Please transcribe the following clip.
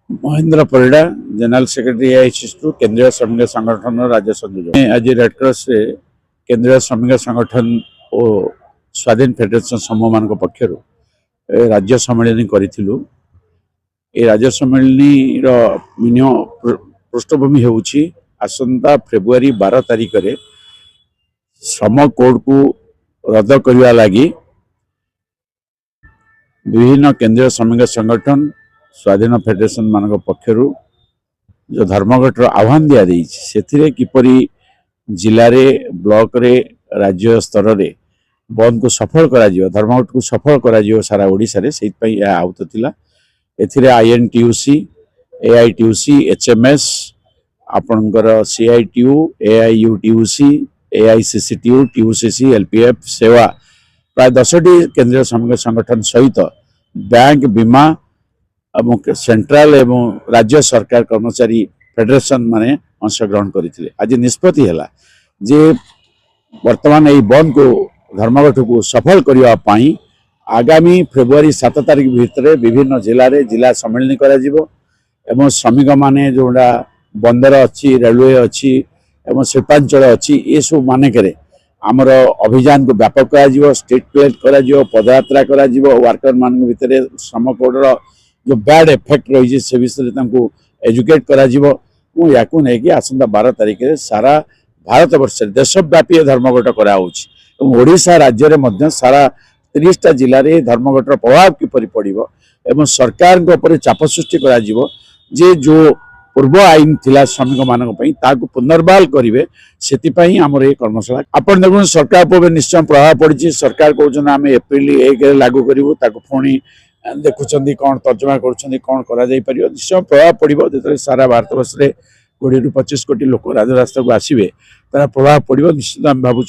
Mahendra Parida general secretary AICC केंद्रीय श्रमिक संगठन राज्य संयोजक आज रेडक्रॉस से केंद्रीय श्रमिक संगठन और स्वाधीन फेडरेशन समूह मान पक्षर राज्य सम्मेलन करूँ। ये राज्य सम्मेलन मिनिमम पृष्ठभूमि होउछि आसंता फेब्रुआरी 12 तारिख रे श्रम कोड को रद्द करने लगी विभिन्न केंद्रीय श्रमिक संगठन स्वाधीन फेडरेशन मान पक्षर जो धर्मघट आह्वान दि जाए किपरि जिले रे ब्लॉक रे राज्य स्तर रे बंद को सफल करा जियो धर्मघट को सफल करा जियो सारा ओडिसा रे सेहि पई आउत थिला। एथिरे आईएनटीयूसी एआईटीयूसी एचएमएस आपणकर सीआईटीयू एआईयूटीयूसी एआईसीसीटीयू टीयूसीसी एलपीएफ सेवा प्राय 10टी केंद्रीय श्रमिक संगठन सहित बैंक बीमा सेंट्रल एवं राज्य सरकार कर्मचारी फेडरेशन माने अंशग्रहण करते। आज निष्पत्ति है जे वर्तमान यही बंद को धर्मघट को सफल करने आगामी फेब्रुआरी 7 तारिख भितर विभिन्न जिले में जिला सम्मेलन कर श्रमिक माने जोड़ा बंदर अच्छी रेलवे अच्छी एवं शिल्पांचल अच्छी ये सब मानक आमर अभियान को व्यापक कर स्ट्रीट प्लेट कर पदयात्रा कर वर्कर मान भितर श्रम कोड जो बैड इफेक्ट रही से विषय एजुकेट कर आसंता 12 तारिख में सारा भारत वर्ष देशव्यापी धर्मघट कराशा राज्य में सारा 30टा जिले में धर्मघट प्रभाव किपर पड़ो एवं सरकार चाप सृष्टि जे जो पूर्व आईन थिला श्रमिक मान पुनर्बहाल करेंगे से आमर ये कर्मशाला आपन देखो सरकार पर निश्चय प्रभाव पड़ी। सरकार कहते आम एप्रिल 1 लागू करूँ पुणी देखुं कौन तर्जमा कर निश्चय प्रभाव पड़ो जो सारा भारत वर्ष 20 ରୁ 25 कोटी लोक राजरास्ता को आसवे तार प्रभाव पड़ो निश्चित आम भावुँ।